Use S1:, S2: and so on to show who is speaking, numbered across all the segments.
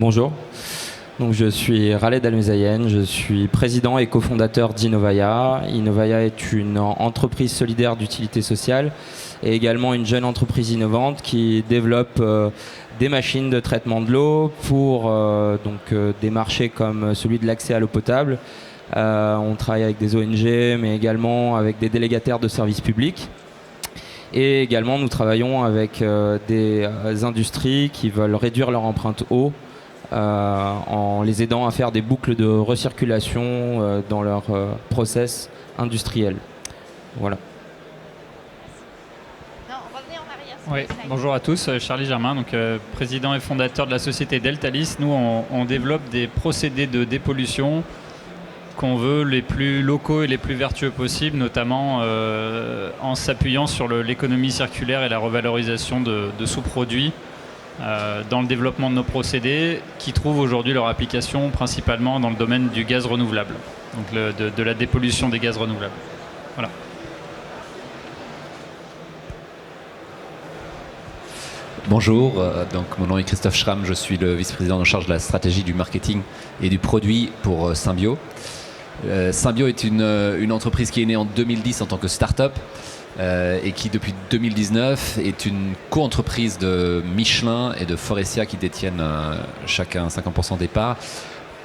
S1: Bonjour, donc je suis Khaled Almezayen, je suis président et cofondateur d'Innovaya. Innovaya est une entreprise solidaire d'utilité sociale et également une jeune entreprise innovante qui développe des machines de traitement de l'eau pour des marchés comme celui de l'accès à l'eau potable. On travaille avec des ONG mais également avec des délégataires de services publics. Et également nous travaillons avec des industries qui veulent réduire leur empreinte eau en les aidant à faire des boucles de recirculation dans leur process industriel. Voilà.
S2: Non, revenez en arrière.
S3: Oui, bonjour à tous, Charlie Germain, donc, président et fondateur de la société Deltalis. Nous, on développe des procédés de dépollution qu'on veut les plus locaux et les plus vertueux possibles, notamment en s'appuyant sur l'économie circulaire et la revalorisation de sous-produits dans le développement de nos procédés qui trouvent aujourd'hui leur application principalement dans le domaine du gaz renouvelable, donc de la dépollution des gaz renouvelables. Voilà.
S4: Bonjour, donc mon nom est Christophe Schramm, je suis le vice-président en charge de la stratégie du marketing et du produit pour Symbio. Symbio est une entreprise qui est née en 2010 en tant que start-up et qui depuis 2019 est une co-entreprise de Michelin et de Forestia qui détiennent chacun 50% des parts.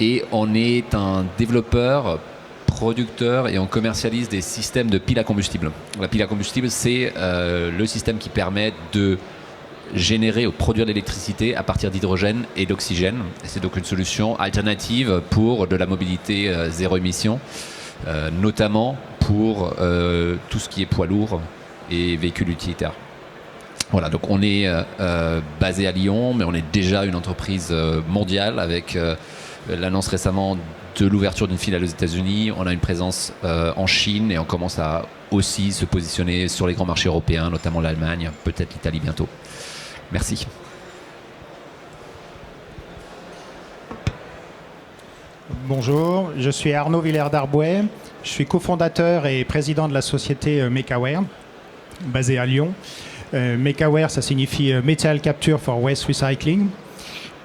S4: Et on est un développeur, producteur et on commercialise des systèmes de piles à combustible. La pile à combustible, c'est le système qui permet de générer ou de produire de l'électricité à partir d'hydrogène et d'oxygène. C'est donc une solution alternative pour de la mobilité zéro émission, notamment pour tout ce qui est poids lourd et véhicules utilitaires. Voilà, donc on est basé à Lyon, mais on est déjà une entreprise mondiale avec l'annonce récemment de l'ouverture d'une filiale aux États-Unis. On a une présence en Chine et on commence à aussi se positionner sur les grands marchés européens, notamment l'Allemagne, peut-être l'Italie bientôt. Merci.
S5: Bonjour, je suis Arnaud Villers-Darbouet. Je suis cofondateur et président de la société Mekaware, basée à Lyon. Mekaware, ça signifie Metal Capture for Waste Recycling.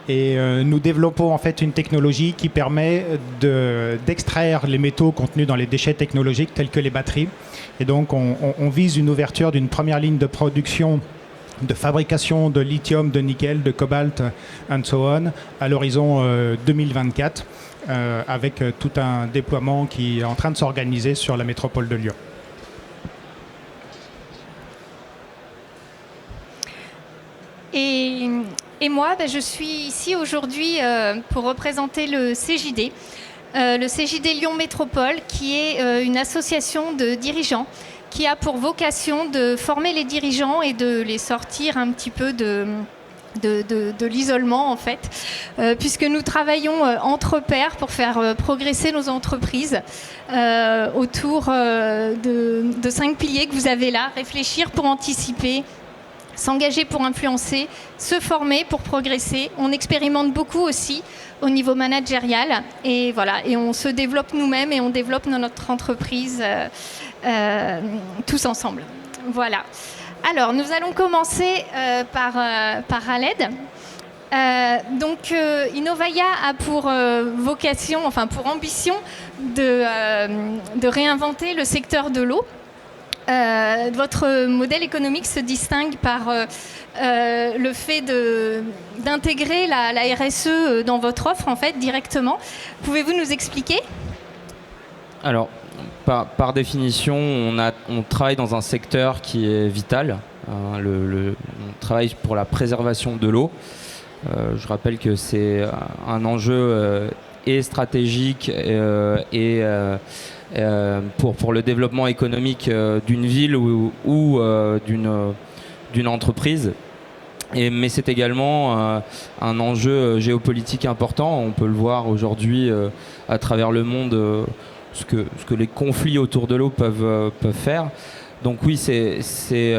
S5: Et nous développons en fait une technologie qui permet d'extraire les métaux contenus dans les déchets technologiques tels que les batteries. Et donc on vise une ouverture d'une première ligne de production de fabrication de lithium, de nickel, de cobalt, and so on, à l'horizon 2024, avec tout un déploiement qui est en train de s'organiser sur la métropole de Lyon.
S2: Et moi, je suis ici aujourd'hui pour représenter le CJD. Le CJD Lyon Métropole, qui est une association de dirigeants qui a pour vocation de former les dirigeants et de les sortir un petit peu de l'isolement, en fait, puisque nous travaillons entre pairs pour faire progresser nos entreprises autour de 5 piliers que vous avez là. Réfléchir pour anticiper, s'engager pour influencer, se former pour progresser. On expérimente beaucoup aussi au niveau managérial et voilà, et on se développe nous-mêmes et on développe notre entreprise tous ensemble. Voilà. Alors, nous allons commencer par Khaled. Innovaya a pour vocation, enfin pour ambition de réinventer le secteur de l'eau. Votre modèle économique se distingue par le fait d'intégrer la RSE dans votre offre, en fait, directement. Pouvez-vous nous expliquer ?
S1: Alors, par définition, on travaille dans un secteur qui est vital. On travaille pour la préservation de l'eau. Je rappelle que c'est un enjeu et stratégique pour le développement économique d'une ville ou d'une entreprise. Mais c'est également un enjeu géopolitique important. On peut le voir aujourd'hui à travers le monde, ce que les conflits autour de l'eau peuvent faire. Donc oui, c'est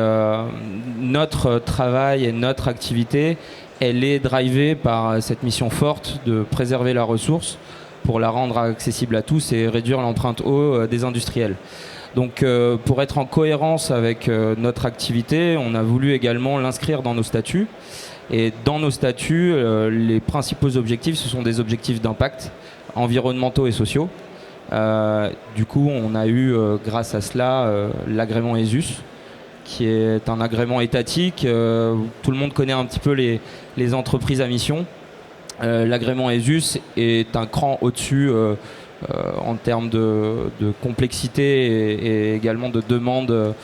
S1: notre travail et notre activité, elle est drivée par cette mission forte de préserver la ressource pour la rendre accessible à tous et réduire l'empreinte eau des industriels. Donc pour être en cohérence avec notre activité, on a voulu également l'inscrire dans nos statuts. Et dans nos statuts, les principaux objectifs, ce sont des objectifs d'impact environnementaux et sociaux. Du coup, on a eu, grâce à cela, l'agrément ESUS, qui est un agrément étatique. Tout le monde connaît un petit peu les entreprises à mission. L'agrément ESUS est un cran au-dessus en termes de complexité et également de demande.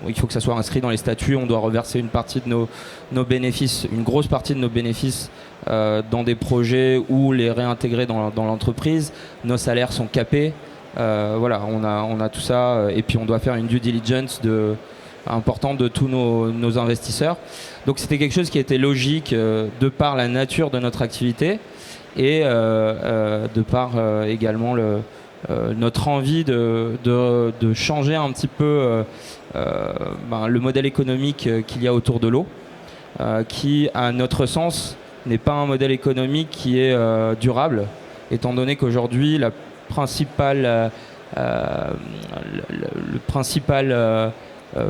S1: Il faut que ça soit inscrit dans les statuts. On doit reverser une partie de nos bénéfices, une grosse partie de nos bénéfices dans des projets ou les réintégrer dans l'entreprise. Nos salaires sont capés. Voilà, on a tout ça. Et puis on doit faire une due diligence importante de tous nos investisseurs. Donc c'était quelque chose qui était logique de par la nature de notre activité et de par également notre envie de changer un petit peu le modèle économique qu'il y a autour de l'eau, qui, à notre sens, n'est pas un modèle économique qui est durable, étant donné qu'aujourd'hui, le principal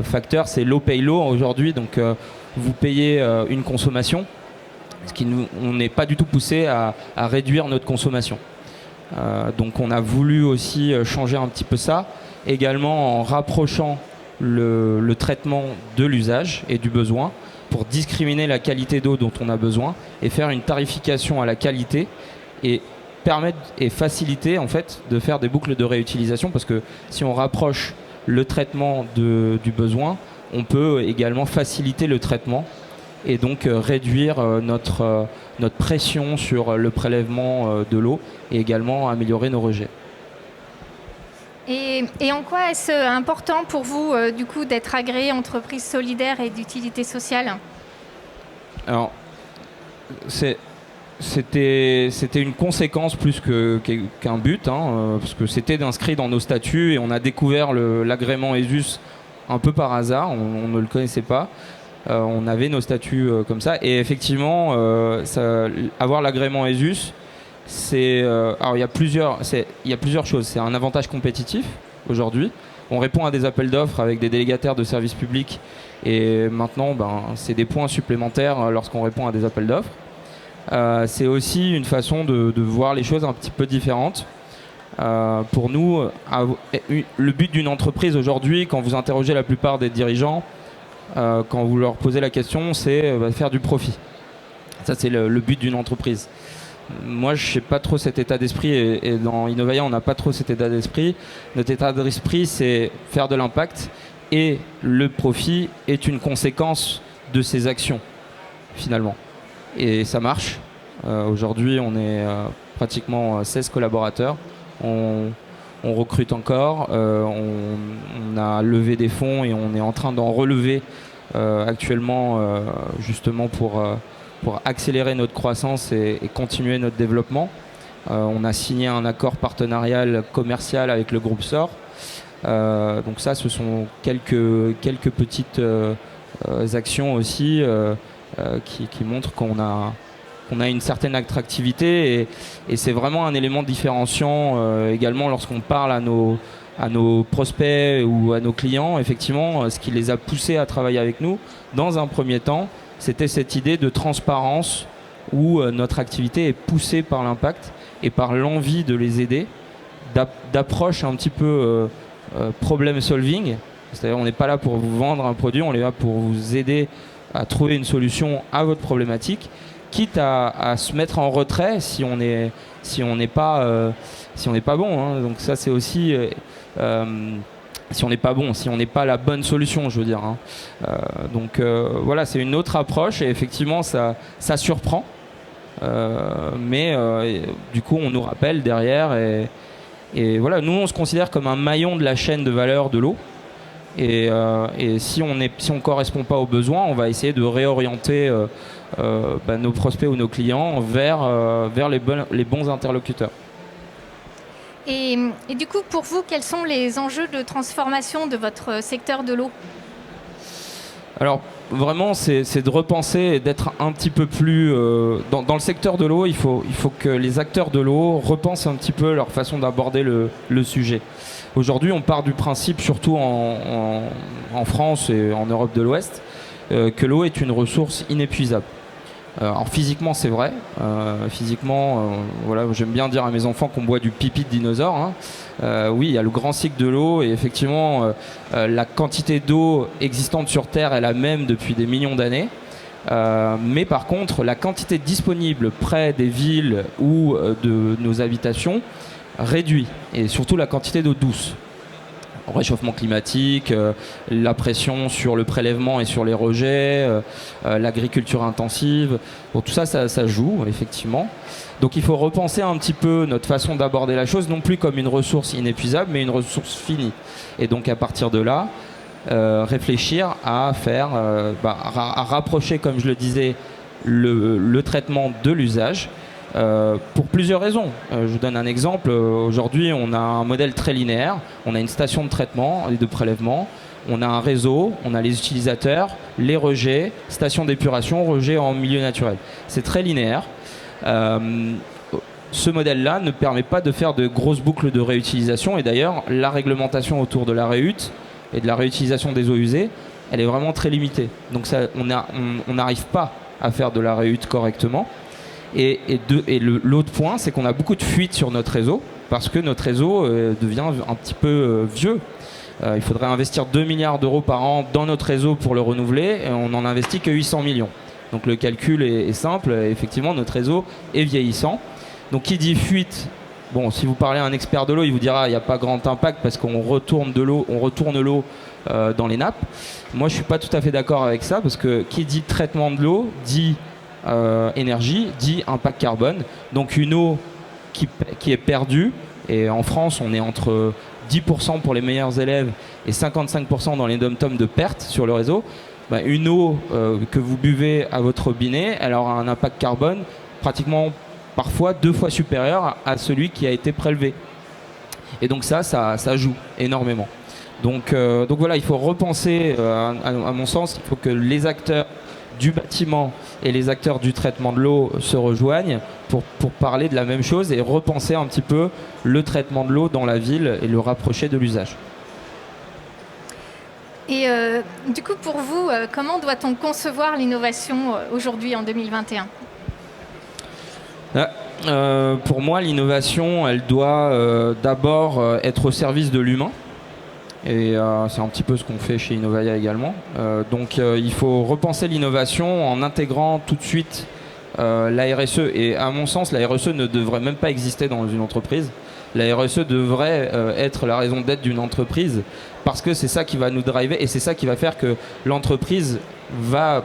S1: facteur, c'est l'eau paye l'eau aujourd'hui. Donc, vous payez une consommation, on n'est pas du tout poussé à réduire notre consommation. Donc, on a voulu aussi changer un petit peu ça, également en rapprochant le traitement de l'usage et du besoin pour discriminer la qualité d'eau dont on a besoin et faire une tarification à la qualité et permettre et faciliter en fait de faire des boucles de réutilisation, parce que si on rapproche le traitement du besoin, on peut également faciliter le traitement et donc réduire notre pression sur le prélèvement de l'eau et également améliorer nos rejets.
S2: Et en quoi est-ce important pour vous du coup d'être agréé entreprise solidaire et d'utilité sociale ?
S1: Alors, c'était une conséquence plus qu'un but, parce que c'était inscrit dans nos statuts et on a découvert l'agrément ESUS un peu par hasard, on ne le connaissait pas. On avait nos statuts comme ça et effectivement, avoir l'agrément ESUS, alors il y a plusieurs choses. C'est un avantage compétitif aujourd'hui. On répond à des appels d'offres avec des délégataires de services publics et maintenant c'est des points supplémentaires lorsqu'on répond à des appels d'offres. C'est aussi une façon de voir les choses un petit peu différentes. Pour nous, le but d'une entreprise aujourd'hui, quand vous interrogez la plupart des dirigeants, quand vous leur posez la question, c'est faire du profit. Ça, c'est le but d'une entreprise. Moi, je n'ai pas trop cet état d'esprit et dans Innovaya, on n'a pas trop cet état d'esprit. Notre état d'esprit, c'est faire de l'impact et le profit est une conséquence de ces actions, finalement. Et ça marche. Aujourd'hui, on est pratiquement 16 collaborateurs. On recrute encore. On a levé des fonds et on est en train d'en relever actuellement, justement pour accélérer notre croissance et continuer notre développement. On a signé un accord partenarial commercial avec le groupe SOR. Donc ça, ce sont quelques petites actions aussi qui montrent qu'on a une certaine attractivité et c'est vraiment un élément différenciant également lorsqu'on parle à nos prospects ou à nos clients. Effectivement, ce qui les a poussés à travailler avec nous, dans un premier temps, c'était cette idée de transparence où notre activité est poussée par l'impact et par l'envie de les aider, d'approche un petit peu problem solving. C'est-à-dire on n'est pas là pour vous vendre un produit, on est là pour vous aider à trouver une solution à votre problématique, quitte à se mettre en retrait si on n'est pas bon. Donc ça c'est aussi si on n'est pas bon, si on n'est pas la bonne solution, je veux dire. Donc voilà, c'est une autre approche et effectivement ça surprend, mais du coup on nous rappelle derrière et voilà, nous on se considère comme un maillon de la chaîne de valeur de l'eau. Et si on ne correspond pas aux besoins, on va essayer de réorienter nos prospects ou nos clients vers les bons interlocuteurs.
S2: Et du coup, pour vous, quels sont les enjeux de transformation de votre secteur de l'eau ?
S1: Alors, vraiment, c'est de repenser et d'être un petit peu plus... Dans le secteur de l'eau, il faut que les acteurs de l'eau repensent un petit peu leur façon d'aborder le sujet. Aujourd'hui, on part du principe, surtout en France et en Europe de l'Ouest, que l'eau est une ressource inépuisable. Alors physiquement c'est vrai, voilà, j'aime bien dire à mes enfants qu'on boit du pipi de dinosaure, hein. Oui, il y a le grand cycle de l'eau et effectivement la quantité d'eau existante sur Terre est la même depuis des millions d'années. Mais par contre, la quantité disponible près des villes ou de nos habitations réduit, et surtout la quantité d'eau douce. Réchauffement climatique, la pression sur le prélèvement et sur les rejets, l'agriculture intensive, bon, tout ça, ça joue effectivement. Donc il faut repenser un petit peu notre façon d'aborder la chose, non plus comme une ressource inépuisable, mais une ressource finie. Et donc à partir de là, réfléchir à faire, à rapprocher, comme je le disais, le traitement de l'usage. Pour plusieurs raisons. Je vous donne un exemple. Aujourd'hui, on a un modèle très linéaire. On a une station de traitement et de prélèvement. On a un réseau, on a les utilisateurs, les rejets, station d'épuration, rejets en milieu naturel. C'est très linéaire. Ce modèle-là ne permet pas de faire de grosses boucles de réutilisation. Et d'ailleurs, la réglementation autour de la réhute et de la réutilisation des eaux usées, elle est vraiment très limitée. Donc ça, on n'arrive pas à faire de la réhute correctement. Et l'autre point, c'est qu'on a beaucoup de fuites sur notre réseau parce que notre réseau devient un petit peu vieux. Il faudrait investir 2 milliards d'euros par an dans notre réseau pour le renouveler et on n'en investit que 800 millions. Donc le calcul est simple, effectivement notre réseau est vieillissant. Donc qui dit fuite, bon, si vous parlez à un expert de l'eau, il vous dira il n'y a pas grand impact parce qu'on retourne l'eau dans les nappes. Moi je ne suis pas tout à fait d'accord avec ça parce que qui dit traitement de l'eau dit énergie, dit impact carbone. Donc une eau qui est perdue, et en France on est entre 10% pour les meilleurs élèves et 55% dans les dom-toms de perte sur le réseau. Une eau que vous buvez à votre robinet, elle aura un impact carbone pratiquement parfois 2 fois supérieur à celui qui a été prélevé. Et donc ça joue énormément. Donc voilà, il faut repenser, à mon sens, il faut que les acteurs du bâtiment et les acteurs du traitement de l'eau se rejoignent pour parler de la même chose et repenser un petit peu le traitement de l'eau dans la ville et le rapprocher de l'usage.
S2: Et du coup, pour vous, comment doit-on concevoir l'innovation aujourd'hui en 2021 ?
S1: Pour moi, l'innovation, elle doit d'abord être au service de l'humain. Et c'est un petit peu ce qu'on fait chez Innovaya également. Donc il faut repenser l'innovation en intégrant tout de suite la RSE. Et à mon sens, la RSE ne devrait même pas exister dans une entreprise. La RSE devrait être la raison d'être d'une entreprise parce que c'est ça qui va nous driver et c'est ça qui va faire que l'entreprise va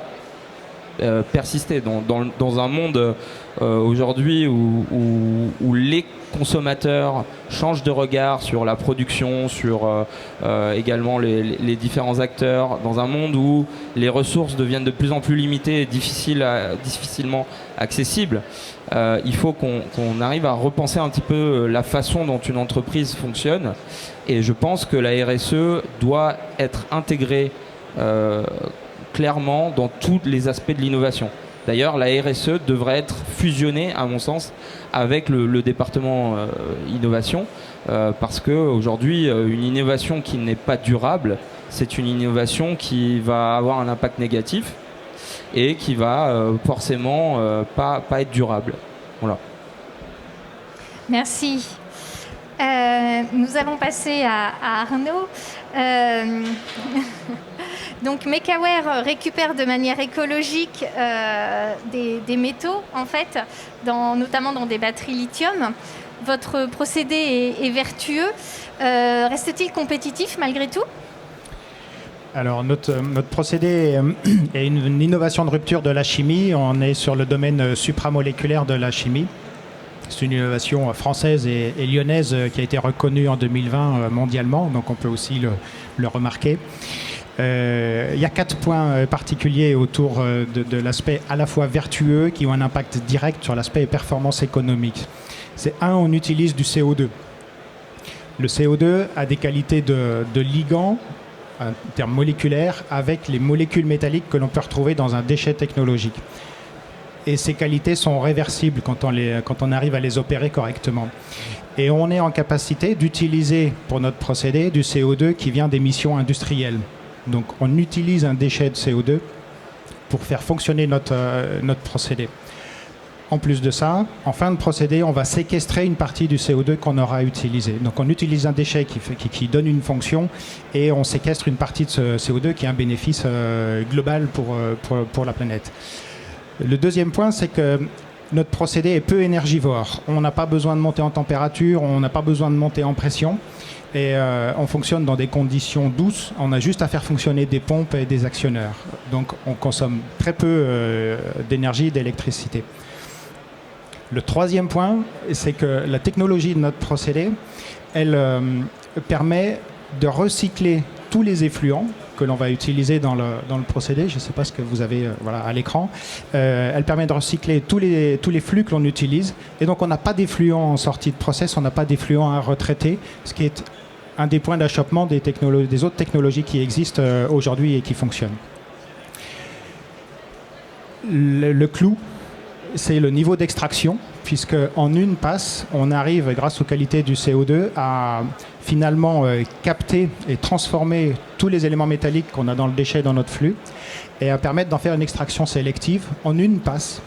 S1: persister dans un monde aujourd'hui où les consommateurs changent de regard sur la production, sur également les différents acteurs, dans un monde où les ressources deviennent de plus en plus limitées et difficilement accessibles. Il faut qu'on arrive à repenser un petit peu la façon dont une entreprise fonctionne et je pense que la RSE doit être intégrée clairement dans tous les aspects de l'innovation. D'ailleurs, la RSE devrait être fusionnée, à mon sens, avec le département innovation, parce qu'aujourd'hui, une innovation qui n'est pas durable, c'est une innovation qui va avoir un impact négatif et qui va forcément pas être durable. Voilà.
S2: Merci. Nous allons passer à Arnaud. Donc Mekaware récupère de manière écologique des métaux, en fait, notamment dans des batteries lithium. Votre procédé est vertueux. Reste-t-il compétitif malgré tout ?
S5: Alors notre procédé est une innovation de rupture de la chimie. On est sur le domaine supramoléculaire de la chimie. C'est une innovation française et lyonnaise qui a été reconnue en 2020 mondialement, donc on peut aussi le remarquer. Il y a 4 points particuliers autour de l'aspect à la fois vertueux qui ont un impact direct sur l'aspect performance économique. C'est on utilise du CO2. Le CO2 a des qualités de ligand, en termes moléculaires, avec les molécules métalliques que l'on peut retrouver dans un déchet technologique. Et ces qualités sont réversibles quand on arrive à les opérer correctement. Et on est en capacité d'utiliser pour notre procédé du CO2 qui vient d'émissions industrielles. Donc on utilise un déchet de CO2 pour faire fonctionner notre procédé. En plus de ça, en fin de procédé, on va séquestrer une partie du CO2 qu'on aura utilisé. Donc on utilise un déchet qui donne une fonction et on séquestre une partie de ce CO2 qui est un bénéfice global pour la planète. Le deuxième point, c'est que notre procédé est peu énergivore. On n'a pas besoin de monter en température, on n'a pas besoin de monter en pression. Et on fonctionne dans des conditions douces. On a juste à faire fonctionner des pompes et des actionneurs. Donc on consomme très peu d'énergie et d'électricité. Le troisième point, c'est que la technologie de notre procédé, elle permet de recycler tous les effluents que l'on va utiliser dans le procédé. Je ne sais pas ce que vous avez à l'écran. Elle permet de recycler tous les flux que l'on utilise. Et donc on n'a pas d'effluents en sortie de process, on n'a pas d'effluents à retraiter, ce qui est un des points d'achoppement des autres technologies qui existent aujourd'hui et qui fonctionnent. Le clou, c'est le niveau d'extraction, puisque en une passe, on arrive, grâce aux qualités du CO2, à finalement capter et transformer tous les éléments métalliques qu'on a dans le déchet, dans notre flux, et à permettre d'en faire une extraction sélective en une passe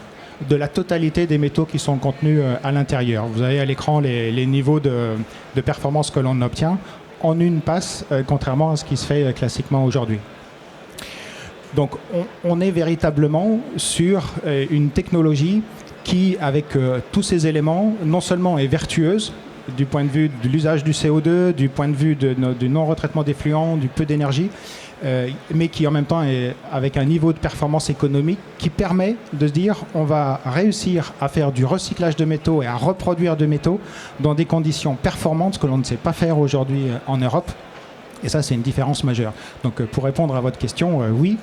S5: de la totalité des métaux qui sont contenus à l'intérieur. Vous avez à l'écran les niveaux de performance que l'on obtient en une passe, contrairement à ce qui se fait classiquement aujourd'hui. Donc on est véritablement sur une technologie qui, avec tous ces éléments, non seulement est vertueuse du point de vue de l'usage du CO2, du point de vue du non-retraitement d'effluents, du peu d'énergie, mais qui en même temps est avec un niveau de performance économique qui permet de se dire on va réussir à faire du recyclage de métaux et à reproduire de métaux dans des conditions performantes que l'on ne sait pas faire aujourd'hui en Europe. Et ça, c'est une différence majeure. Donc, pour répondre à votre question, oui,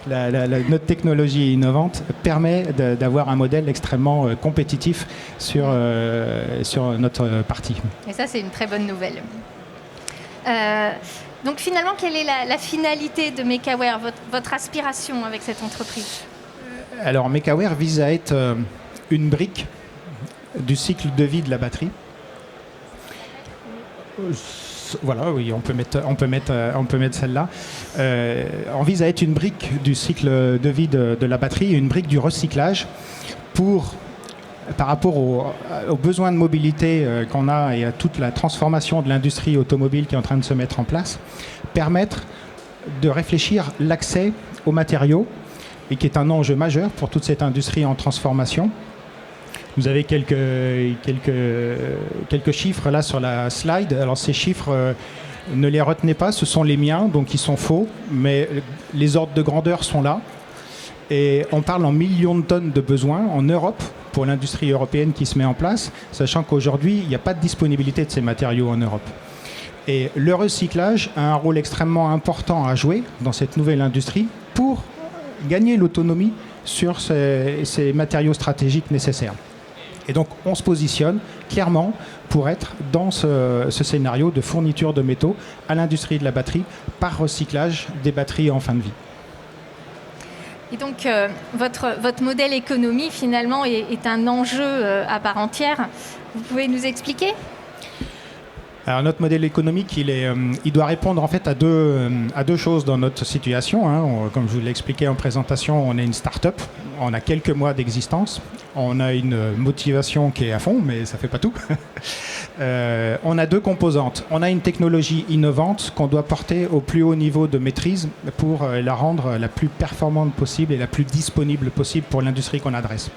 S5: notre technologie innovante permet d'avoir un modèle extrêmement compétitif sur notre partie.
S2: Et ça, c'est une très bonne nouvelle. Donc, finalement, quelle est la finalité de Mekaware, votre aspiration avec cette entreprise?
S5: Alors, Mekaware vise à être une brique du cycle de vie de la batterie. Voilà, oui, on peut mettre celle-là. On vise à être une brique du cycle de vie de la batterie, une brique du recyclage par rapport aux besoins de mobilité qu'on a et à toute la transformation de l'industrie automobile qui est en train de se mettre en place, permettre de réfléchir l'accès aux matériaux et qui est un enjeu majeur pour toute cette industrie en transformation. Vous avez quelques chiffres là sur la slide. Alors ces chiffres, ne les retenez pas, ce sont les miens, donc ils sont faux, mais les ordres de grandeur sont là. Et on parle en millions de tonnes de besoins en Europe pour l'industrie européenne qui se met en place, sachant qu'aujourd'hui, il n'y a pas de disponibilité de ces matériaux en Europe. Et le recyclage a un rôle extrêmement important à jouer dans cette nouvelle industrie pour gagner l'autonomie sur ces matériaux stratégiques nécessaires. Et donc, on se positionne clairement pour être dans ce scénario de fourniture de métaux à l'industrie de la batterie par recyclage des batteries en fin de vie.
S2: Et donc, votre modèle économique, finalement, est un enjeu à part entière. Vous pouvez nous expliquer ?
S5: Alors notre modèle économique, il doit répondre en fait à deux choses dans notre situation. Comme je vous l'ai expliqué en présentation, on est une start-up, on a quelques mois d'existence, on a une motivation qui est à fond, mais ça ne fait pas tout. On a deux composantes. On a une technologie innovante qu'on doit porter au plus haut niveau de maîtrise pour la rendre la plus performante possible et la plus disponible possible pour l'industrie qu'on adresse.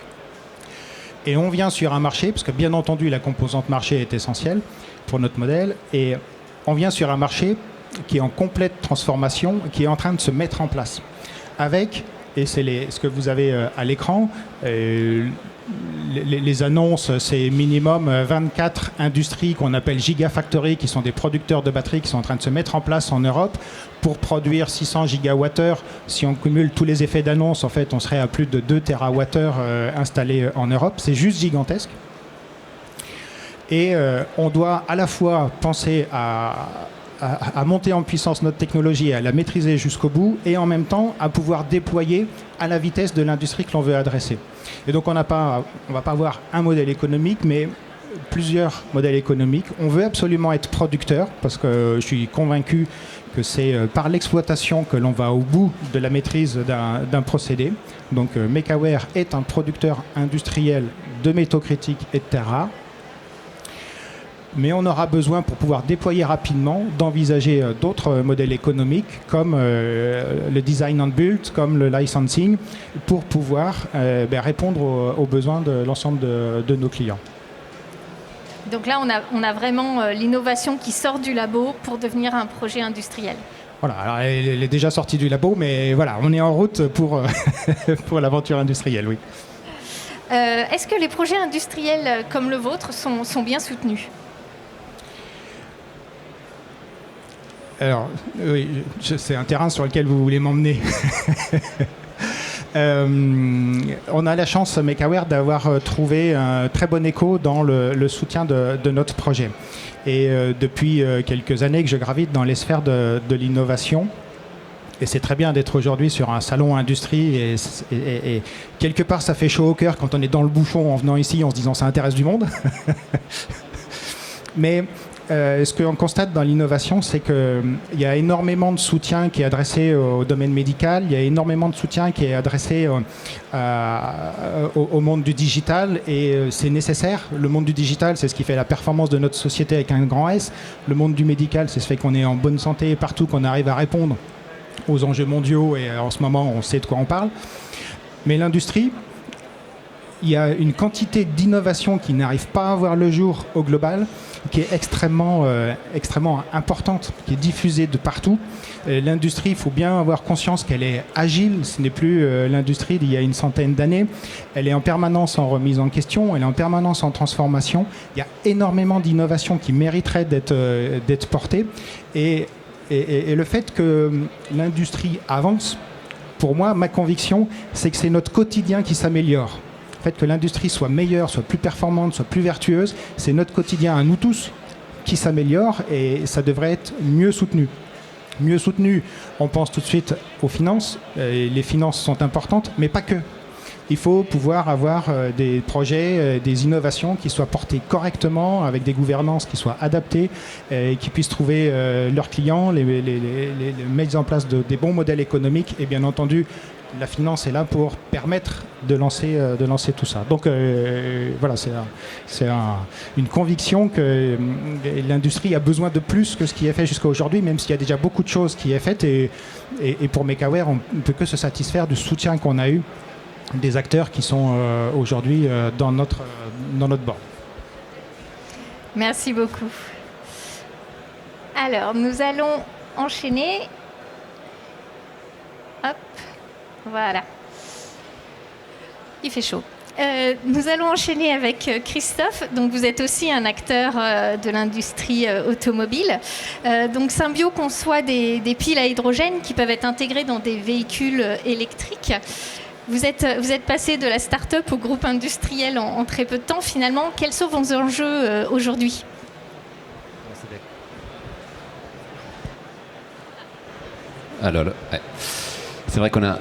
S5: Et on vient sur un marché, parce que bien entendu la composante marché est essentielle pour notre modèle, et on vient sur un marché qui est en complète transformation, qui est en train de se mettre en place. Avec, et c'est ce que vous avez à l'écran, les annonces, c'est minimum 24 industries qu'on appelle gigafactories, qui sont des producteurs de batteries qui sont en train de se mettre en place en Europe pour produire 600 gigawattheures. Si on cumule tous les effets d'annonce, en fait, on serait à plus de 2 terawattheures installés en Europe. C'est juste gigantesque. Et on doit à la fois penser à monter en puissance notre technologie, à la maîtriser jusqu'au bout, et en même temps à pouvoir déployer à la vitesse de l'industrie que l'on veut adresser. Et donc on va pas avoir un modèle économique, mais plusieurs modèles économiques. On veut absolument être producteur parce que je suis convaincu que c'est par l'exploitation que l'on va au bout de la maîtrise d'un procédé. Donc Mecaware est un producteur industriel de métaux critiques et de terres rares. Mais on aura besoin, pour pouvoir déployer rapidement, d'envisager d'autres modèles économiques comme le design and build, comme le licensing, pour pouvoir répondre aux besoins de l'ensemble de nos clients.
S2: Donc là, on a vraiment l'innovation qui sort du labo pour devenir un projet industriel.
S5: Voilà, alors elle est déjà sortie du labo, mais voilà, on est en route pour, pour l'aventure industrielle, oui.
S2: Est-ce que les projets industriels comme le vôtre sont bien soutenus ?
S5: Alors, oui, c'est un terrain sur lequel vous voulez m'emmener. On a la chance, Mecaware, d'avoir trouvé un très bon écho dans le soutien de notre projet. Et depuis quelques années que je gravite dans les sphères de l'innovation, et c'est très bien d'être aujourd'hui sur un salon industrie, et quelque part ça fait chaud au cœur quand on est dans le bouchon en venant ici en se disant ça intéresse du monde. Mais ce qu'on constate dans l'innovation, c'est qu'il y a énormément de soutien qui est adressé au domaine médical, il y a énormément de soutien qui est adressé au monde du digital, et c'est nécessaire. Le monde du digital, c'est ce qui fait la performance de notre société avec un grand S. Le monde du médical, c'est ce fait qu'on est en bonne santé partout, qu'on arrive à répondre aux enjeux mondiaux, et en ce moment, on sait de quoi on parle. Mais l'industrie, il y a une quantité d'innovation qui n'arrive pas à voir le jour au global, qui est extrêmement importante, qui est diffusée de partout. L'industrie, il faut bien avoir conscience qu'elle est agile. Ce n'est plus l'industrie d'il y a une centaine d'années. Elle est en permanence en remise en question, elle est en permanence en transformation. Il y a énormément d'innovations qui mériteraient d'être portées. Et le fait que l'industrie avance, pour moi, ma conviction, c'est que c'est notre quotidien qui s'améliore. Le fait que l'industrie soit meilleure, soit plus performante, soit plus vertueuse, c'est notre quotidien à nous tous qui s'améliore, et ça devrait être mieux soutenu. Mieux soutenu, on pense tout de suite aux finances. Les finances sont importantes, mais pas que. Il faut pouvoir avoir des projets, des innovations qui soient portées correctement, avec des gouvernances qui soient adaptées, et qui puissent trouver leurs clients, les mettre en place des bons modèles économiques, et bien entendu, la finance est là pour permettre de lancer tout ça. Donc voilà, c'est une conviction que l'industrie a besoin de plus que ce qui est fait jusqu'à aujourd'hui, même s'il y a déjà beaucoup de choses qui est faites, et pour Mecaware, on ne peut que se satisfaire du soutien qu'on a eu des acteurs qui sont aujourd'hui dans notre bord.
S2: Merci beaucoup. Alors, nous allons enchaîner. Hop, voilà. Il fait chaud. Nous allons enchaîner avec Christophe. Donc, vous êtes aussi un acteur de l'industrie automobile. Donc, Symbio conçoit des piles à hydrogène qui peuvent être intégrées dans des véhicules électriques. Vous êtes passé de la start-up au groupe industriel en très peu de temps. Finalement, quels sont vos enjeux aujourd'hui ?
S4: Alors, ouais. C'est vrai qu'on a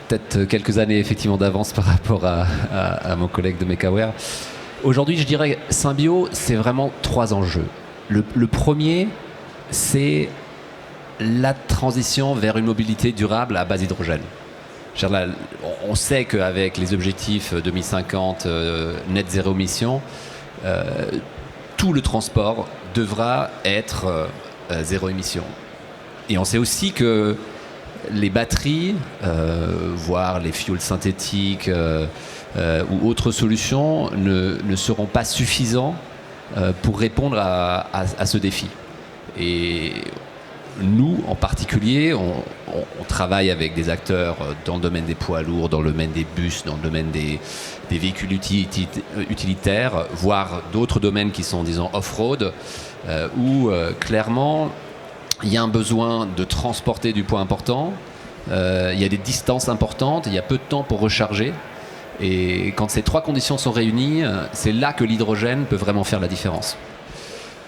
S4: peut-être quelques années effectivement d'avance par rapport à mon collègue de Mecaware. Aujourd'hui, je dirais Symbio, c'est vraiment 3 enjeux. Le premier, c'est la transition vers une mobilité durable à base hydrogène. On sait qu'avec les objectifs 2050 net zéro émission, tout le transport devra être zéro émission. Et on sait aussi que les batteries, voire les fuels synthétiques ou autres solutions ne seront pas suffisants pour répondre à ce défi. Et nous, en particulier, on travaille avec des acteurs dans le domaine des poids lourds, dans le domaine des bus, dans le domaine des véhicules utilitaires, voire d'autres domaines qui sont, disons, off-road, où clairement, il y a un besoin de transporter du poids important, il y a des distances importantes, il y a peu de temps pour recharger. Et quand ces 3 conditions sont réunies, c'est là que l'hydrogène peut vraiment faire la différence.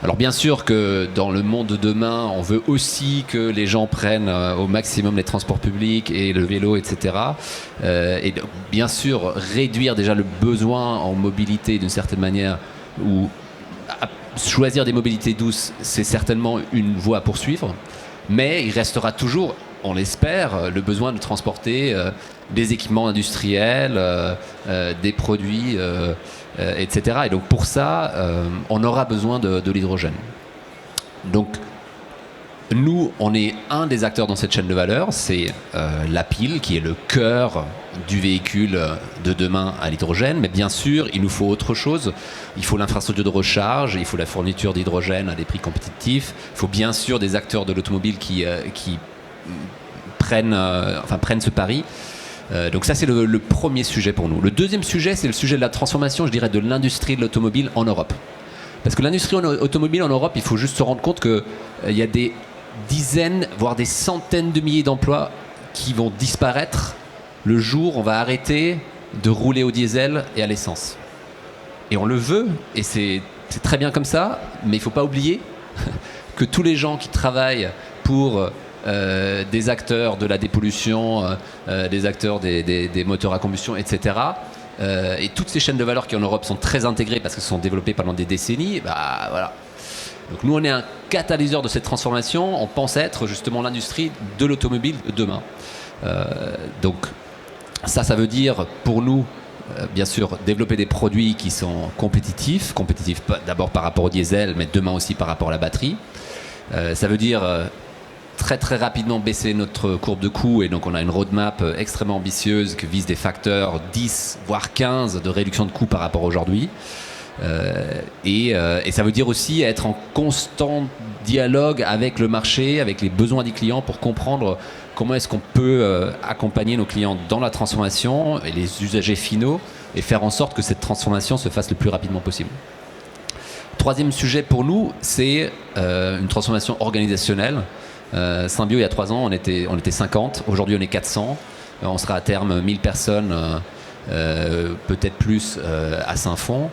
S4: Alors bien sûr que dans le monde de demain, on veut aussi que les gens prennent au maximum les transports publics et le vélo, etc. Et donc, bien sûr, réduire déjà le besoin en mobilité d'une certaine manière, ou choisir des mobilités douces, c'est certainement une voie à poursuivre. Mais il restera toujours, on l'espère, le besoin de transporter des équipements industriels, des produits, etc. Et donc pour ça, on aura besoin de l'hydrogène. Donc nous, on est un des acteurs dans cette chaîne de valeur, c'est la pile qui est le cœur du véhicule de demain à l'hydrogène. Mais bien sûr, il nous faut autre chose. Il faut l'infrastructure de recharge, il faut la fourniture d'hydrogène à des prix compétitifs. Il faut bien sûr des acteurs de l'automobile qui prennent ce pari. Donc ça, c'est le premier sujet pour nous. Le deuxième sujet, c'est le sujet de la transformation, je dirais, de l'industrie de l'automobile en Europe. Parce que l'industrie automobile en Europe, il faut juste se rendre compte qu'il y a des dizaines, voire des centaines de milliers d'emplois qui vont disparaître le jour où on va arrêter de rouler au diesel et à l'essence. Et on le veut, et c'est très bien comme ça, mais il ne faut pas oublier que tous les gens qui travaillent pour des acteurs de la dépollution, des acteurs des moteurs à combustion, etc., et toutes ces chaînes de valeur qui en Europe sont très intégrées parce qu'elles sont développées pendant des décennies, voilà. Donc nous, on est un catalyseur de cette transformation. On pense être justement l'industrie de l'automobile de demain. Donc ça veut dire pour nous, bien sûr, développer des produits qui sont compétitifs d'abord par rapport au diesel, mais demain aussi par rapport à la batterie. Ça veut dire très très rapidement baisser notre courbe de coût, et donc on a une roadmap extrêmement ambitieuse qui vise des facteurs 10 voire 15 de réduction de coûts par rapport à aujourd'hui. Et ça veut dire aussi être en constant dialogue avec le marché, avec les besoins des clients, pour comprendre comment est-ce qu'on peut accompagner nos clients dans la transformation et les usagers finaux, et faire en sorte que cette transformation se fasse le plus rapidement possible. Troisième sujet pour nous, c'est une transformation organisationnelle. Symbio, il y a 3 ans, on était 50, aujourd'hui on est 400, on sera à terme 1000 personnes, peut-être plus à Saint-Fond.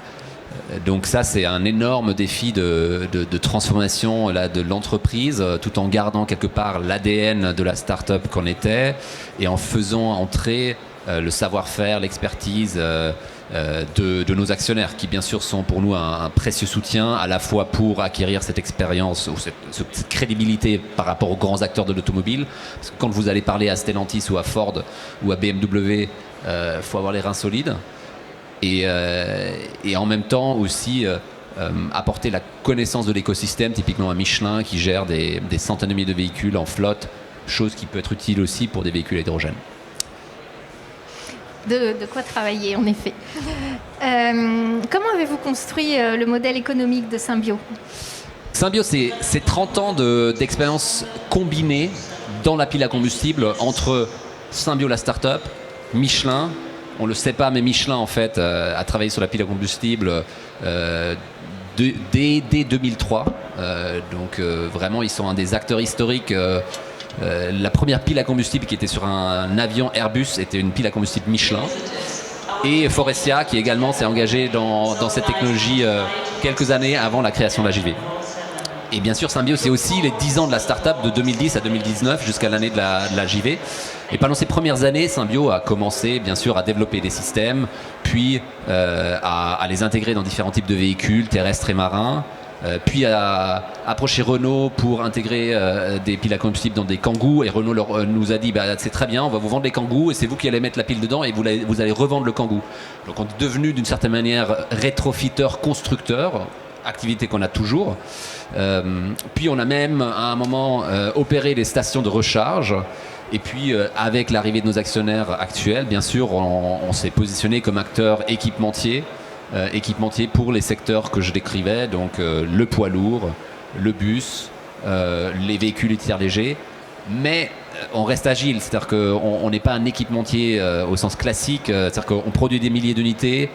S4: Donc ça, c'est un énorme défi de transformation là, de l'entreprise, tout en gardant quelque part l'ADN de la start-up qu'on était, et en faisant entrer le savoir-faire, l'expertise de nos actionnaires, qui bien sûr sont pour nous un précieux soutien, à la fois pour acquérir cette expérience ou cette crédibilité par rapport aux grands acteurs de l'automobile. Parce que quand vous allez parler à Stellantis ou à Ford ou à BMW, faut avoir les reins solides. Et en même temps aussi apporter la connaissance de l'écosystème, typiquement à Michelin qui gère des centaines de milliers de véhicules en flotte, chose qui peut être utile aussi pour des véhicules à hydrogène.
S2: De quoi travailler, en effet. Comment avez-vous construit le modèle économique de Symbio ?
S4: Symbio, c'est 30 ans d'expérience combinée dans la pile à combustible entre Symbio, la start-up, Michelin. On ne le sait pas, mais Michelin, en fait, a travaillé sur la pile à combustible dès 2003. Donc, vraiment, ils sont un des acteurs historiques. La première pile à combustible qui était sur un avion Airbus était une pile à combustible Michelin. Et Forestia, qui également s'est engagé dans cette technologie quelques années avant la création de la JV. Et bien sûr, Symbio, c'est aussi les 10 ans de la start-up de 2010 à 2019 jusqu'à l'année de la JV. Et pendant ces premières années, Symbio a commencé, bien sûr, à développer des systèmes, puis à les intégrer dans différents types de véhicules, terrestres et marins, puis à approcher Renault pour intégrer des piles à combustible dans des Kangoo. Et Renault nous a dit, c'est très bien, on va vous vendre les Kangoo et c'est vous qui allez mettre la pile dedans et vous allez revendre le Kangoo. Donc on est devenu d'une certaine manière rétrofiteur-constructeur, activité qu'on a toujours. Puis on a même à un moment opéré les stations de recharge. Et puis avec l'arrivée de nos actionnaires actuels, bien sûr, on s'est positionné comme acteur équipementier pour les secteurs que je décrivais, donc le poids lourd, le bus, les véhicules utilitaires légers. Mais on reste agile, c'est-à-dire qu'on n'est pas un équipementier au sens classique, c'est-à-dire qu'on produit des milliers d'unités,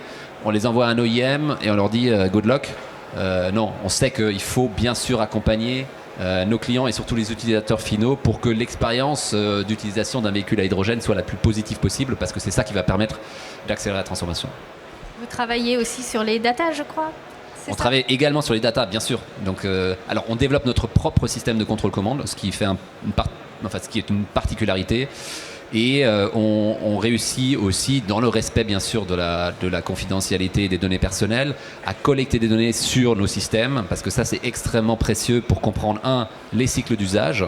S4: on les envoie à un OEM et on leur dit good luck. Non, on sait qu'il faut bien sûr accompagner nos clients et surtout les utilisateurs finaux pour que l'expérience d'utilisation d'un véhicule à hydrogène soit la plus positive possible, parce que c'est ça qui va permettre d'accélérer la transformation.
S2: Vous travaillez aussi sur les data, je crois.
S4: On travaille également sur les data, bien sûr. Donc, alors, on développe notre propre système de contrôle-commande, ce qui ce qui est une particularité. Et on réussit aussi, dans le respect bien sûr de la confidentialité des données personnelles, à collecter des données sur nos systèmes, parce que ça c'est extrêmement précieux pour comprendre, les cycles d'usage,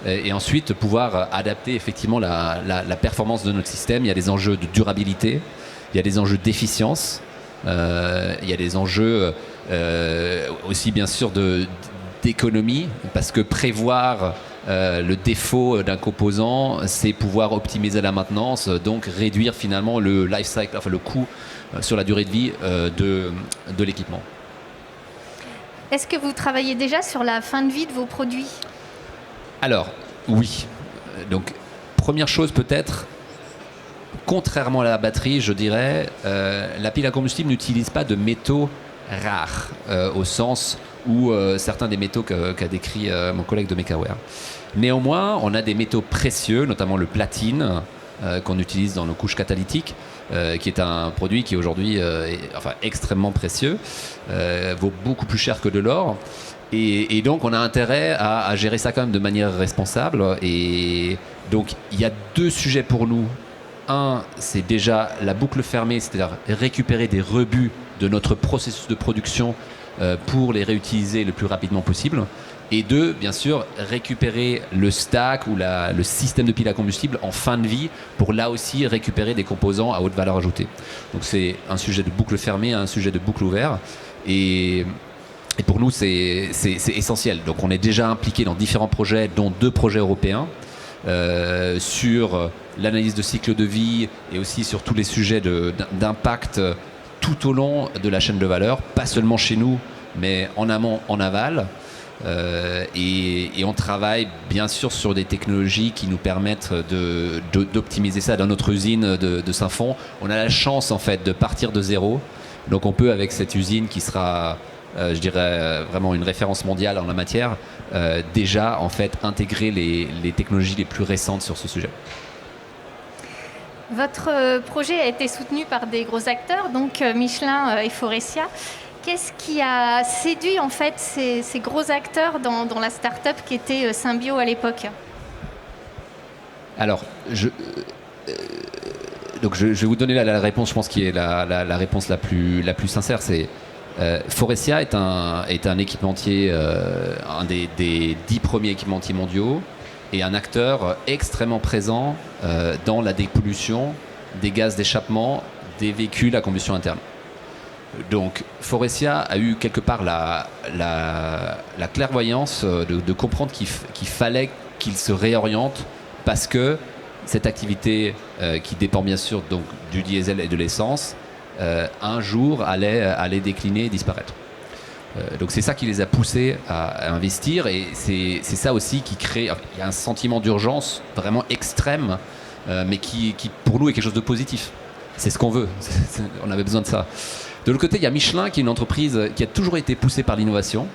S4: et ensuite pouvoir adapter effectivement la performance de notre système. Il y a des enjeux de durabilité, il y a des enjeux d'efficience, il y a des enjeux aussi bien sûr d'économie, parce que prévoir le défaut d'un composant, c'est pouvoir optimiser la maintenance, donc réduire finalement le life cycle, enfin le coût sur la durée de vie de l'équipement.
S2: Est-ce que vous travaillez déjà sur la fin de vie de vos produits?
S4: Alors, oui. Donc, première chose peut-être, contrairement à la batterie, je dirais, la pile à combustible n'utilise pas de métaux rares, au sens où certains des métaux qu'a décrit mon collègue de Mekaware. Néanmoins, on a des métaux précieux, notamment le platine, qu'on utilise dans nos couches catalytiques, qui est un produit qui aujourd'hui est extrêmement précieux, vaut beaucoup plus cher que de l'or. Et donc, on a intérêt à gérer ça quand même de manière responsable. Et donc, il y a 2 sujets pour nous. Un, c'est déjà la boucle fermée, c'est-à-dire récupérer des rebuts de notre processus de production pour les réutiliser le plus rapidement possible. Et 2, bien sûr, récupérer le stack ou le système de pile à combustible en fin de vie pour là aussi récupérer des composants à haute valeur ajoutée. Donc c'est un sujet de boucle fermée, un sujet de boucle ouverte. Et pour nous, c'est essentiel. Donc on est déjà impliqué dans différents projets, dont 2 projets européens, sur l'analyse de cycle de vie et aussi sur tous les sujets d'impact tout au long de la chaîne de valeur, pas seulement chez nous, mais en amont, en aval. Et on travaille bien sûr sur des technologies qui nous permettent d'optimiser ça. Dans notre usine de Saint-Fond, on a la chance en fait de partir de zéro. Donc on peut, avec cette usine qui sera, je dirais, vraiment une référence mondiale en la matière, déjà en fait intégrer les technologies les plus récentes sur ce sujet.
S2: Votre projet a été soutenu par des gros acteurs, donc Michelin et Faurecia. Qu'est-ce qui a séduit en fait ces gros acteurs dans la start-up qui était Symbio à l'époque?
S4: Alors, je vais vous donner la réponse, je pense, qui est la réponse la plus sincère. C'est Faurecia est un équipementier, un des 10 premiers équipementiers mondiaux, et un acteur extrêmement présent dans la dépollution des gaz d'échappement des véhicules à combustion interne. Donc Faurecia a eu quelque part la clairvoyance de comprendre qu'il fallait qu'il se réoriente, parce que cette activité qui dépend bien sûr donc du diesel et de l'essence, un jour allait décliner et disparaître. Donc c'est ça qui les a poussés à investir, et c'est ça aussi qui crée, il y a un sentiment d'urgence vraiment extrême, mais qui pour nous est quelque chose de positif. C'est ce qu'on veut, on avait besoin de ça. De l'autre côté, il y a Michelin, qui est une entreprise qui a toujours été poussée par l'innovation.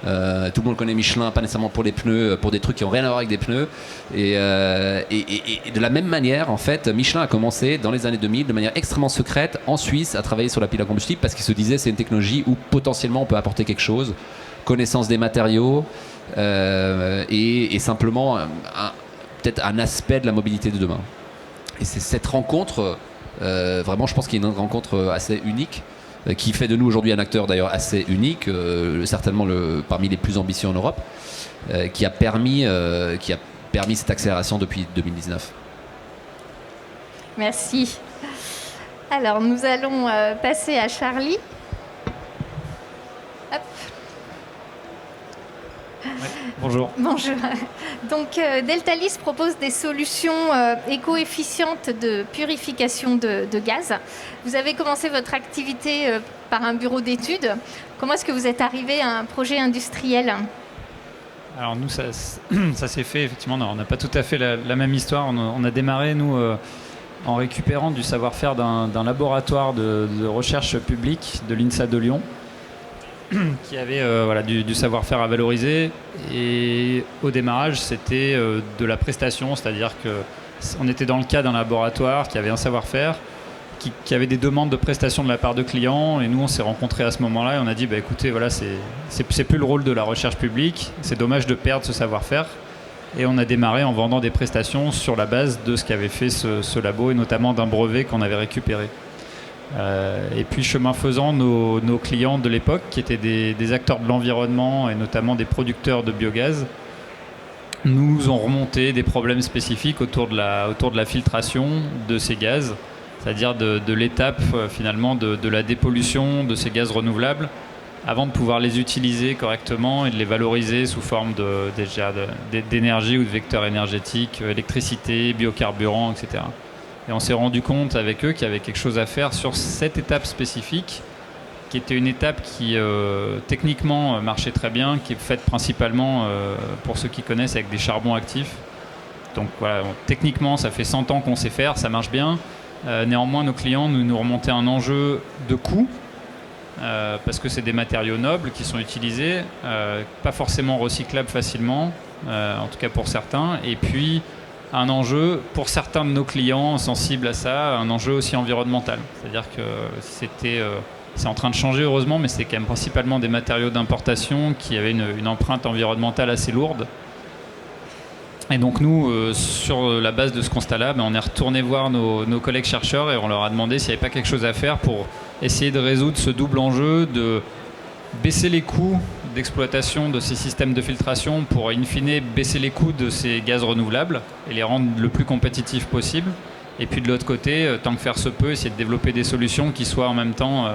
S4: Tout le monde connaît Michelin, pas nécessairement pour les pneus, pour des trucs qui n'ont rien à voir avec des pneus. Et de la même manière, en fait, Michelin a commencé dans les années 2000 de manière extrêmement secrète en Suisse à travailler sur la pile à combustible, parce qu'il se disait c'est une technologie où potentiellement on peut apporter quelque chose, connaissance des matériaux et simplement peut-être un aspect de la mobilité de demain. Et c'est cette rencontre, vraiment, je pense qu'il y a une rencontre assez unique, qui fait de nous aujourd'hui un acteur d'ailleurs assez unique, certainement parmi les plus ambitieux en Europe, qui a permis cette accélération depuis 2019.
S2: Merci. Alors nous allons passer à Charlie. Hop.
S3: Ouais, bonjour.
S2: Bonjour. Donc Deltalis propose des solutions éco-efficientes de purification de gaz. Vous avez commencé votre activité par un bureau d'études. Comment est-ce que vous êtes arrivé à un projet industriel?
S3: Alors nous, ça s'est fait, effectivement, on n'a pas tout à fait la même histoire. On a démarré, nous, en récupérant du savoir-faire d'un laboratoire de recherche publique de l'INSA de Lyon, qui avait du savoir-faire à valoriser. Et au démarrage, c'était de la prestation, c'est-à-dire qu'on était dans le cas d'un laboratoire qui avait un savoir-faire qui avaient des demandes de prestations de la part de clients, et nous on s'est rencontrés à ce moment-là et on a dit écoutez, voilà, c'est plus le rôle de la recherche publique, c'est dommage de perdre ce savoir-faire, et on a démarré en vendant des prestations sur la base de ce qu'avait fait ce labo et notamment d'un brevet qu'on avait récupéré. Et puis chemin faisant, nos clients de l'époque, qui étaient des acteurs de l'environnement et notamment des producteurs de biogaz, nous ont remonté des problèmes spécifiques autour de la filtration de ces gaz, c'est-à-dire de l'étape finalement de la dépollution de ces gaz renouvelables avant de pouvoir les utiliser correctement et de les valoriser sous forme d'énergie ou de vecteurs énergétiques, électricité, biocarburants, etc. Et on s'est rendu compte avec eux qu'il y avait quelque chose à faire sur cette étape spécifique, qui était une étape qui techniquement marchait très bien, qui est faite principalement, pour ceux qui connaissent, avec des charbons actifs. Donc voilà, techniquement ça fait 100 ans qu'on sait faire, ça marche bien. Néanmoins nos clients nous remontaient un enjeu de coût, parce que c'est des matériaux nobles qui sont utilisés, pas forcément recyclables facilement, en tout cas pour certains, et puis un enjeu pour certains de nos clients sensibles à ça, un enjeu aussi environnemental. C'est-à-dire que c'est en train de changer heureusement, mais c'est quand même principalement des matériaux d'importation qui avaient une empreinte environnementale assez lourde. Et donc nous, sur la base de ce constat-là, on est retourné voir nos collègues chercheurs et on leur a demandé s'il n'y avait pas quelque chose à faire pour essayer de résoudre ce double enjeu de baisser les coûts d'exploitation de ces systèmes de filtration pour, in fine, baisser les coûts de ces gaz renouvelables et les rendre le plus compétitifs possible. Et puis de l'autre côté, tant que faire se peut, essayer de développer des solutions qui soient en même temps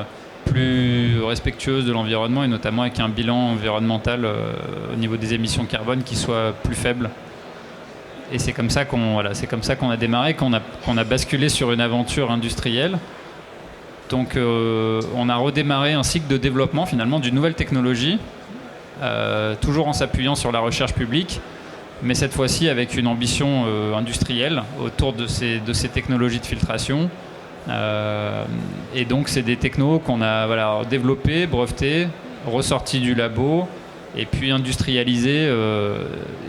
S3: plus respectueuses de l'environnement et notamment avec un bilan environnemental au niveau des émissions carbone qui soit plus faible. Et c'est comme ça qu'on a démarré, qu'on a basculé sur une aventure industrielle. Donc on a redémarré un cycle de développement finalement d'une nouvelle technologie, toujours en s'appuyant sur la recherche publique, mais cette fois-ci avec une ambition industrielle autour de ces technologies de filtration. Et donc c'est des technos qu'on a développés, brevetés, ressortis du labo, et puis industrialisés.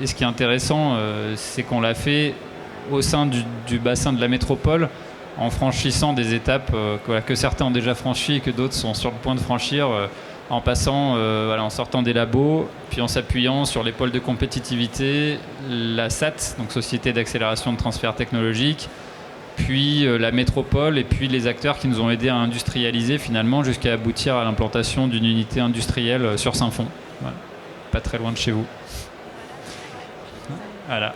S3: Et ce qui est intéressant, c'est qu'on l'a fait au sein du bassin de la métropole, en franchissant des étapes que certains ont déjà franchies et que d'autres sont sur le point de franchir, en passant, en sortant des labos, puis en s'appuyant sur les pôles de compétitivité, la SAT, donc Société d'accélération de transfert technologique, puis la métropole, et puis les acteurs qui nous ont aidés à industrialiser finalement jusqu'à aboutir à l'implantation d'une unité industrielle sur Saint-Fond. Voilà. Pas très loin de chez vous. Voilà.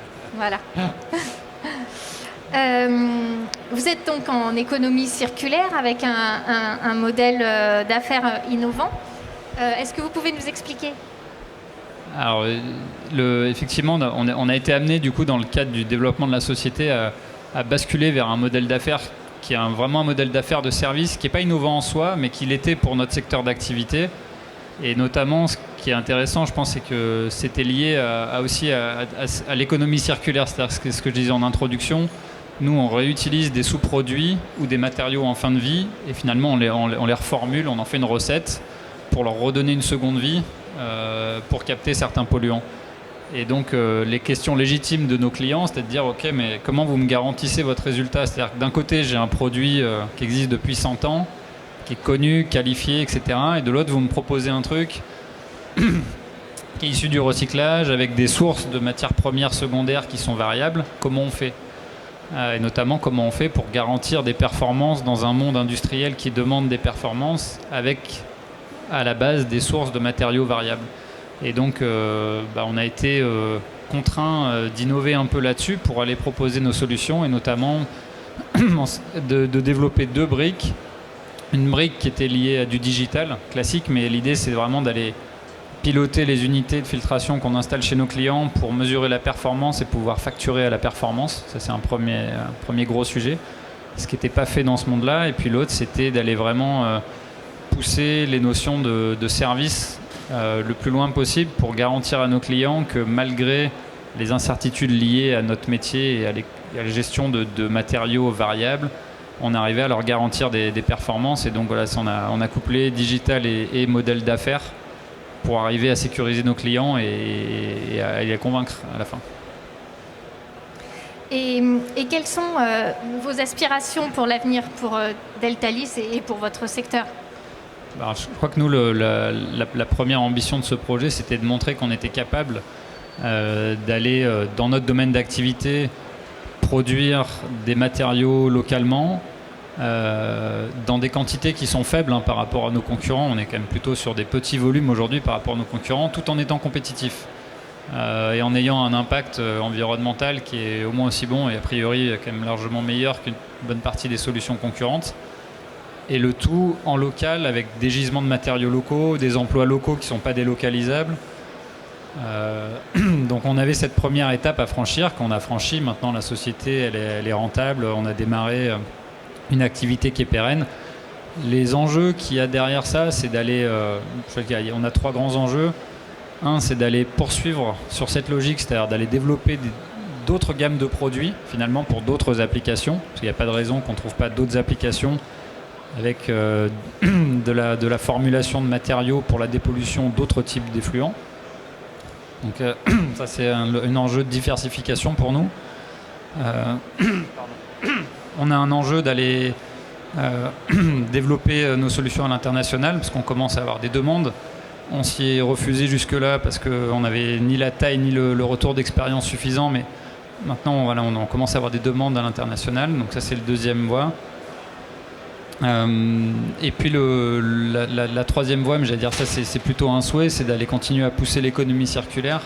S2: Vous êtes donc en économie circulaire avec un modèle d'affaires innovant. Est-ce que vous pouvez nous expliquer ?
S3: Alors, effectivement, on a été amené du coup dans le cadre du développement de la société à basculer vers un modèle d'affaires qui est vraiment un modèle d'affaires de service qui n'est pas innovant en soi, mais qui l'était pour notre secteur d'activité. Et notamment, ce qui est intéressant, je pense, c'est que c'était lié aussi à l'économie circulaire, c'est-à-dire ce que je disais en introduction. Nous, on réutilise des sous-produits ou des matériaux en fin de vie et finalement, on les reformule, on en fait une recette pour leur redonner une seconde vie pour capter certains polluants. Et donc, les questions légitimes de nos clients, c'est de dire « Ok, mais comment vous me garantissez votre résultat ?» C'est-à-dire que d'un côté, j'ai un produit qui existe depuis 100 ans, qui est connu, qualifié, etc. Et de l'autre, vous me proposez un truc qui est issu du recyclage avec des sources de matières premières secondaires qui sont variables. Comment on fait ? Et notamment, comment on fait pour garantir des performances dans un monde industriel qui demande des performances avec, à la base, des sources de matériaux variables. Et donc, on a été contraints d'innover un peu là-dessus pour aller proposer nos solutions et notamment de développer 2 briques. Une brique qui était liée à du digital classique, mais l'idée c'est vraiment d'aller piloter les unités de filtration qu'on installe chez nos clients pour mesurer la performance et pouvoir facturer à la performance. Ça c'est un premier gros sujet, ce qui n'était pas fait dans ce monde-là. Et puis l'autre c'était d'aller vraiment pousser les notions de service le plus loin possible pour garantir à nos clients que malgré les incertitudes liées à notre métier et à la gestion de matériaux variables, on arrivait à leur garantir des performances. Et donc voilà, on a couplé digital et modèle d'affaires pour arriver à sécuriser nos clients et à les convaincre à la fin.
S2: Et quelles sont vos aspirations pour l'avenir pour Deltalis et pour votre secteur?
S3: Alors, je crois que nous, la première ambition de ce projet, c'était de montrer qu'on était capable d'aller dans notre domaine d'activité, produire des matériaux localement, dans des quantités qui sont faibles par rapport à nos concurrents. On est quand même plutôt sur des petits volumes aujourd'hui par rapport à nos concurrents, tout en étant compétitif. Et en ayant un impact environnemental qui est au moins aussi bon et a priori quand même largement meilleur qu'une bonne partie des solutions concurrentes. Et le tout en local avec des gisements de matériaux locaux, des emplois locaux qui ne sont pas délocalisables. Donc on avait cette première étape à franchir qu'on a franchie. Maintenant la société elle est rentable, on a démarré une activité qui est pérenne. Les enjeux qu'il y a derrière ça, c'est d'aller... on a 3 grands enjeux. Un, c'est d'aller poursuivre sur cette logique, c'est-à-dire d'aller développer d'autres gammes de produits, finalement, pour d'autres applications. Parce qu'il n'y a pas de raison qu'on ne trouve pas d'autres applications avec de la formulation de matériaux pour la dépollution d'autres types d'effluents. Donc ça, c'est un enjeu de diversification pour nous. On a un enjeu d'aller développer nos solutions à l'international, parce qu'on commence à avoir des demandes. On s'y est refusé jusque-là parce qu'on n'avait ni la taille ni le retour d'expérience suffisant, mais maintenant voilà, on commence à avoir des demandes à l'international, donc ça c'est le deuxième voie. Et puis la troisième voie, mais j'allais dire ça c'est plutôt un souhait, c'est d'aller continuer à pousser l'économie circulaire.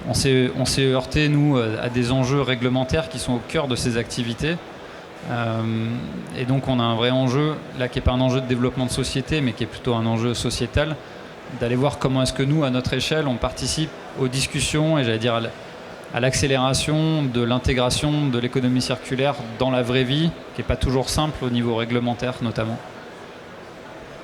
S3: On s'est heurté, nous, à des enjeux réglementaires qui sont au cœur de ces activités. Et donc on a un vrai enjeu, là qui n'est pas un enjeu de développement de société, mais qui est plutôt un enjeu sociétal, d'aller voir comment est-ce que nous, à notre échelle, on participe aux discussions et j'allais dire à l'accélération de l'intégration de l'économie circulaire dans la vraie vie, qui n'est pas toujours simple au niveau réglementaire notamment.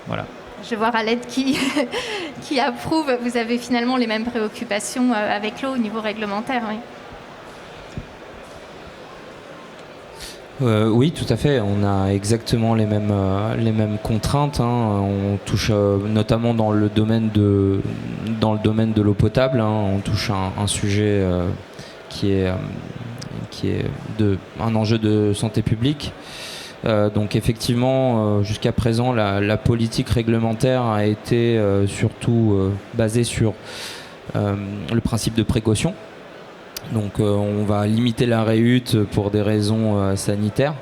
S3: Voilà.
S2: Je vais voir Aled qui approuve. Vous avez finalement les mêmes préoccupations avec l'eau au niveau réglementaire, oui.
S1: Oui, tout à fait. On a exactement les mêmes contraintes. On touche notamment dans le domaine de l'eau potable. On touche un sujet qui est un enjeu de santé publique. Donc effectivement, jusqu'à présent, la politique réglementaire a été surtout basée sur le principe de précaution. Donc on va limiter la réhute pour des raisons sanitaires,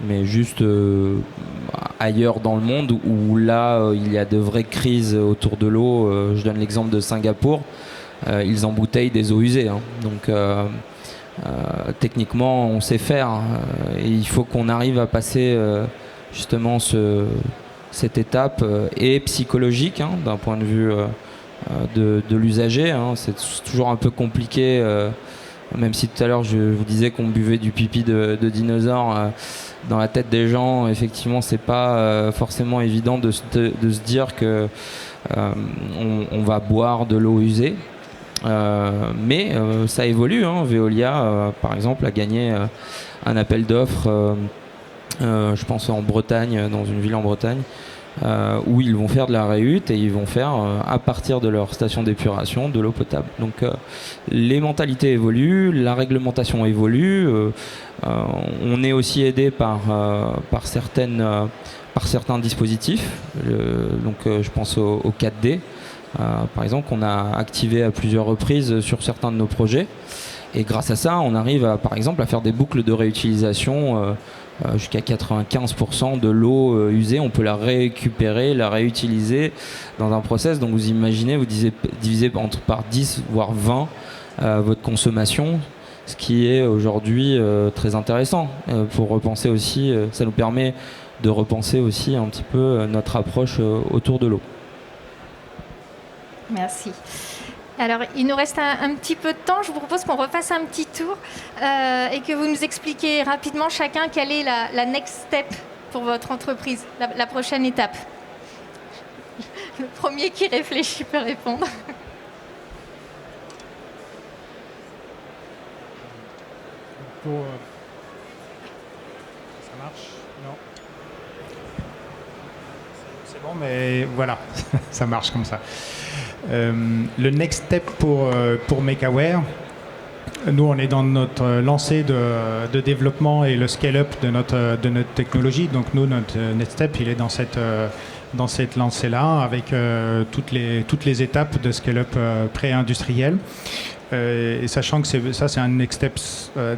S1: mais juste ailleurs dans le monde où là il y a de vraies crises autour de l'eau. Je donne l'exemple de Singapour, ils embouteillent des eaux usées. Donc techniquement on sait faire, et il faut qu'on arrive à passer justement cette étape et psychologique d'un point de vue de l'usager. C'est toujours un peu compliqué. Même si tout à l'heure je vous disais qu'on buvait du pipi de dinosaure, dans la tête des gens, effectivement, c'est pas forcément évident de se dire que on va boire de l'eau usée. Mais ça évolue. Veolia, par exemple, a gagné un appel d'offres, je pense en Bretagne, dans une ville en Bretagne, où ils vont faire de la réhute et ils vont faire à partir de leur station d'épuration de l'eau potable. Donc les mentalités évoluent, la réglementation évolue, on est aussi aidé par certains dispositifs, donc je pense au 4D par exemple, qu'on a activé à plusieurs reprises sur certains de nos projets, et grâce à ça on arrive par exemple à faire des boucles de réutilisation. Jusqu'à 95% de l'eau usée, on peut la récupérer, la réutiliser dans un process. Donc vous imaginez, vous divisez par 10 voire 20 votre consommation, ce qui est aujourd'hui très intéressant pour repenser aussi. Ça nous permet de repenser aussi un petit peu notre approche autour de l'eau.
S2: Merci. Alors, il nous reste un petit peu de temps. Je vous propose qu'on refasse un petit tour et que vous nous expliquiez rapidement chacun quelle est la next step pour votre entreprise, la prochaine étape. Le premier qui réfléchit peut répondre.
S5: Ça marche? Non. C'est bon, mais voilà, ça marche comme ça. Le next step pour MakeAware, Nous, on est dans notre lancée de développement et le scale-up de notre technologie. Donc nous, notre next step, il est dans cette lancée-là, avec toutes les étapes de scale-up pré-industriel. Et sachant que c'est un next step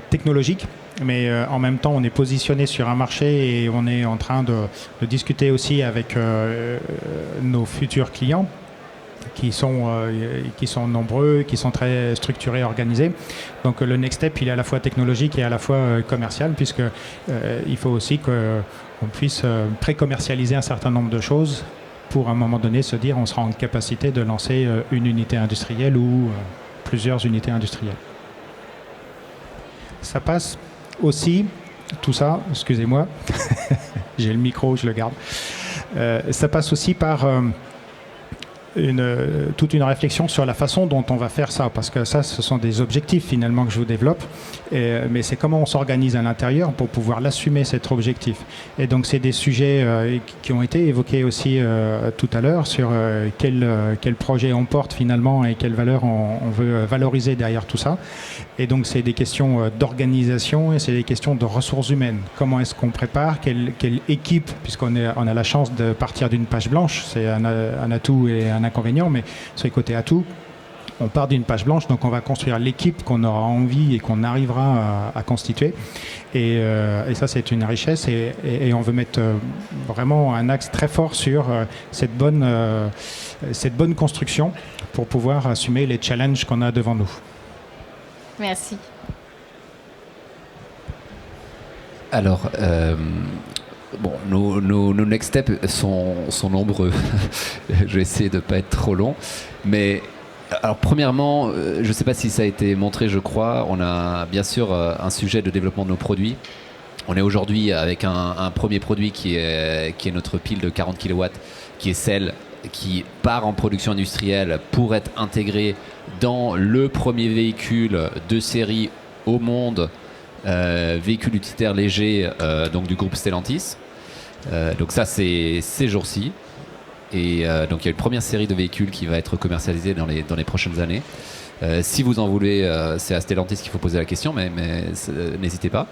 S5: technologique, mais en même temps, on est positionné sur un marché et on est en train de discuter aussi avec nos futurs clients, qui sont nombreux, qui sont très structurés, organisés. Donc le next step, il est à la fois technologique et à la fois commercial, puisque il faut aussi qu'on puisse pré-commercialiser un certain nombre de choses pour à un moment donné se dire on sera en capacité de lancer une unité industrielle ou plusieurs unités industrielles. Ça passe aussi, tout ça, excusez-moi, j'ai le micro, je le garde, ça passe aussi par toute une réflexion sur la façon dont on va faire ça, parce que ça, ce sont des objectifs finalement que je vous développe, mais c'est comment on s'organise à l'intérieur pour pouvoir l'assumer, cet objectif. Et donc c'est des sujets qui ont été évoqués aussi tout à l'heure sur quel projet on porte finalement et quelle valeur on veut valoriser derrière tout ça. Et donc c'est des questions d'organisation et c'est des questions de ressources humaines. Comment est-ce qu'on prépare, quelle équipe, puisqu'on a la chance de partir d'une page blanche, c'est un atout et un inconvénient, mais sur les côtés atouts, on part d'une page blanche, donc on va construire l'équipe qu'on aura envie et qu'on arrivera à constituer. Et ça, c'est une richesse et on veut mettre vraiment un axe très fort sur cette bonne construction pour pouvoir assumer les challenges qu'on a devant nous.
S2: Merci.
S4: Alors, nos next steps sont nombreux. Je vais essayer de ne pas être trop long. Mais, alors, premièrement, je ne sais pas si ça a été montré, je crois, on a bien sûr un sujet de développement de nos produits. On est aujourd'hui avec un premier produit qui est notre pile de 40 kW, qui est celle qui part en production industrielle pour être intégrée dans le premier véhicule de série au monde, véhicule utilitaire léger donc du groupe Stellantis. Donc ça, c'est ces jours-ci. Et donc il y a une première série de véhicules qui va être commercialisée dans les prochaines années. Si vous en voulez, c'est à Stellantis qu'il faut poser la question, mais n'hésitez pas.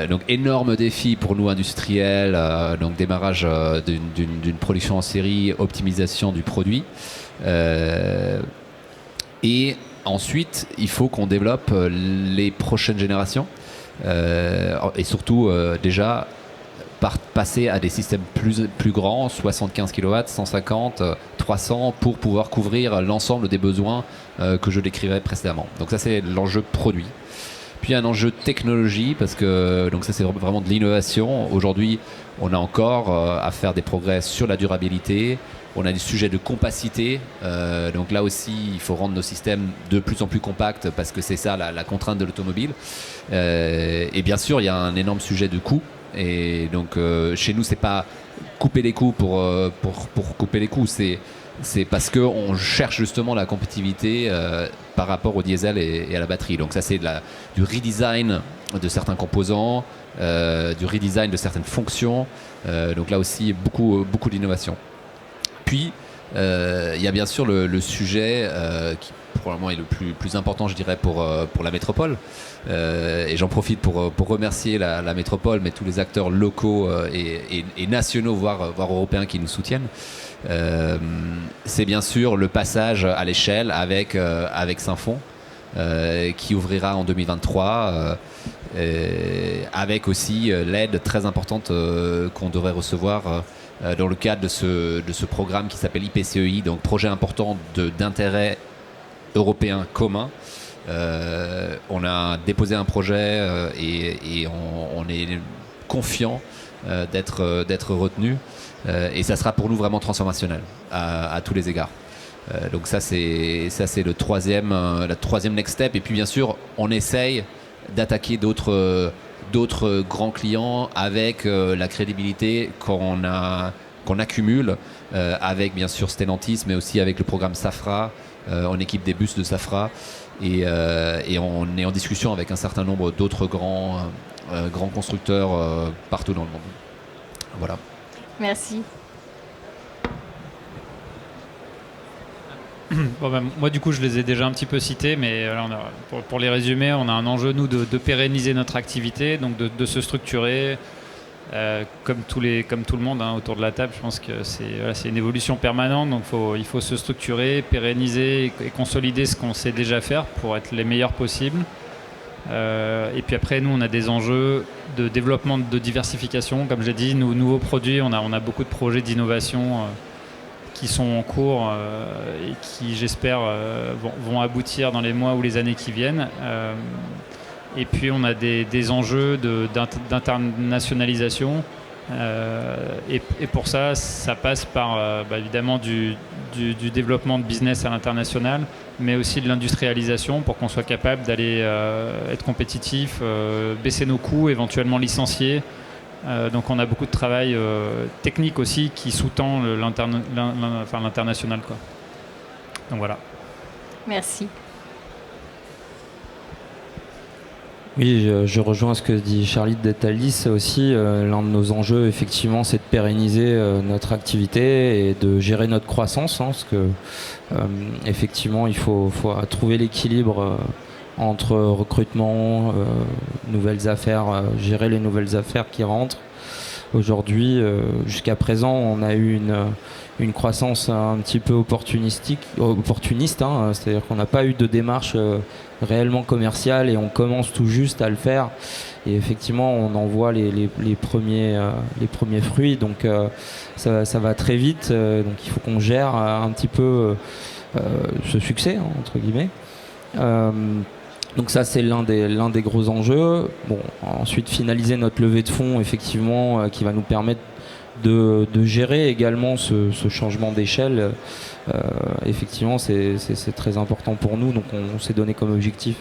S4: Donc énorme défi pour nous industriels, donc démarrage d'une production en série, optimisation du produit. Et ensuite, il faut qu'on développe les prochaines générations et surtout déjà passer à des systèmes plus grands, 75 kW, 150, 300, pour pouvoir couvrir l'ensemble des besoins que je décrivais précédemment. Donc ça, c'est l'enjeu produit. Puis un enjeu technologie, parce que donc ça c'est vraiment de l'innovation. Aujourd'hui, on a encore à faire des progrès sur la durabilité. On a des sujets de compacité. Donc là aussi, il faut rendre nos systèmes de plus en plus compacts, parce que c'est ça la contrainte de l'automobile. Et bien sûr, il y a un énorme sujet de coût. Et donc chez nous, c'est pas couper les coûts pour couper les coûts. C'est parce qu'on cherche justement la compétitivité par rapport au diesel et à la batterie. Donc ça, c'est du redesign de certains composants, du redesign de certaines fonctions. Donc là aussi, beaucoup d'innovation. Puis, il y a bien sûr le sujet qui probablement est le plus important, je dirais, pour la métropole. Et j'en profite pour remercier la métropole, mais tous les acteurs locaux et nationaux, voire européens, qui nous soutiennent. C'est bien sûr le passage à l'échelle avec Saint-Fond, qui ouvrira en 2023, avec aussi l'aide très importante qu'on devrait recevoir dans le cadre de ce programme qui s'appelle IPCEI, donc projet important d'intérêt européen commun. On a déposé un projet et on est confiant d'être retenu. Et ça sera pour nous vraiment transformationnel à tous les égards. Donc ça c'est la troisième next step. Et puis bien sûr, on essaye d'attaquer d'autres grands clients avec la crédibilité qu'on accumule avec bien sûr Stellantis, mais aussi avec le programme Safra. On équipe des bus de Safra et on est en discussion avec un certain nombre d'autres grands constructeurs partout dans le monde. Voilà.
S2: Merci.
S3: Moi, du coup, je les ai déjà un petit peu cités, mais là, pour les résumer, on a un enjeu, nous, de pérenniser notre activité, donc de se structurer. Comme tout le monde autour de la table, je pense que c'est une évolution permanente, donc il faut se structurer, pérenniser et consolider ce qu'on sait déjà faire pour être les meilleurs possibles. Et puis après, nous, on a des enjeux de développement, de diversification. Comme j'ai dit, nos nouveaux produits, on a beaucoup de projets d'innovation qui sont en cours et qui, j'espère, vont aboutir dans les mois ou les années qui viennent. Et puis on a des enjeux d'internationalisation et pour ça passe par évidemment du développement de business à l'international, mais aussi de l'industrialisation pour qu'on soit capable d'aller être compétitif, baisser nos coûts, éventuellement licencier. Donc on a beaucoup de travail technique aussi qui sous-tend l'international, quoi. Donc voilà.
S2: Merci.
S1: Oui, je rejoins ce que dit Charlie de Deltalis aussi. L'un de nos enjeux, effectivement, c'est de pérenniser notre activité et de gérer notre croissance, parce que effectivement, il faut trouver l'équilibre entre recrutement, nouvelles affaires, gérer les nouvelles affaires qui rentrent. Aujourd'hui, jusqu'à présent, on a eu une croissance un petit peu opportuniste, c'est-à-dire qu'on n'a pas eu de démarche réellement commerciale et on commence tout juste à le faire. Et effectivement, on en voit les premiers fruits, donc ça va très vite. Donc il faut qu'on gère un petit peu ce succès, entre guillemets. Donc ça, c'est l'un des gros enjeux. Bon, ensuite, finaliser notre levée de fonds, effectivement, qui va nous permettre de gérer également ce changement d'échelle. Effectivement, c'est très important pour nous. Donc on s'est donné comme objectif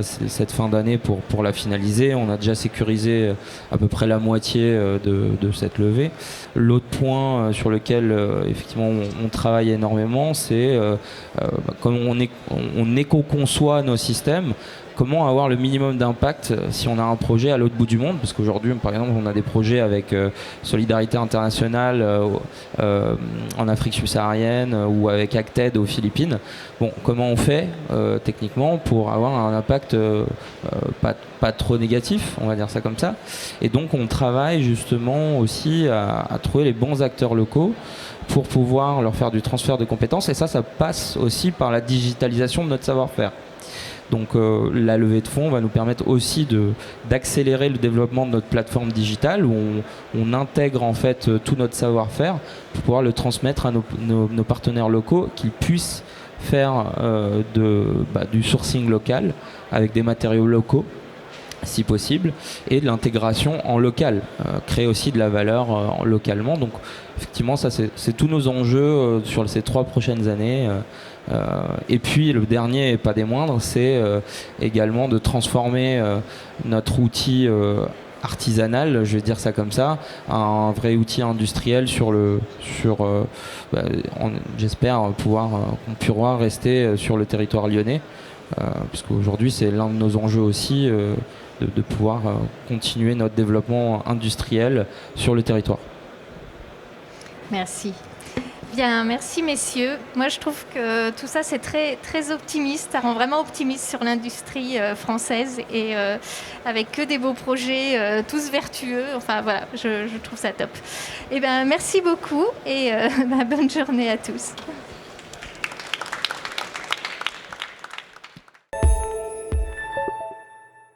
S1: cette fin d'année pour la finaliser. On a déjà sécurisé à peu près la moitié de cette levée. L'autre point sur lequel effectivement on travaille énormément, c'est comme on éco-conçoit nos systèmes, comment avoir le minimum d'impact si on a un projet à l'autre bout du monde, parce qu'aujourd'hui, par exemple, on a des projets avec Solidarité Internationale en Afrique subsaharienne ou avec Acted aux Philippines. Bon, comment on fait techniquement pour avoir un impact pas trop négatif, on va dire ça comme ça. Et donc, on travaille justement aussi à trouver les bons acteurs locaux pour pouvoir leur faire du transfert de compétences. Et ça passe aussi par la digitalisation de notre savoir-faire. Donc la levée de fonds va nous permettre aussi d'accélérer le développement de notre plateforme digitale où on intègre en fait tout notre savoir-faire pour pouvoir le transmettre à nos partenaires locaux qui puissent faire du sourcing local avec des matériaux locaux si possible, et de l'intégration en local, créer aussi de la valeur localement. Donc effectivement, ça c'est tous nos enjeux sur ces 3 prochaines années. Et puis le dernier, et pas des moindres, c'est également de transformer notre outil artisanal, je vais dire ça comme ça, un vrai outil industriel j'espère qu'on pourra rester sur le territoire lyonnais, parce qu'aujourd'hui c'est l'un de nos enjeux aussi de pouvoir continuer notre développement industriel sur le territoire.
S2: Merci. Bien, merci messieurs. Moi je trouve que tout ça c'est très, très optimiste, ça rend vraiment optimiste sur l'industrie française et avec que des beaux projets, tous vertueux. Enfin voilà, je trouve ça top. Et ben merci beaucoup et bonne journée à tous.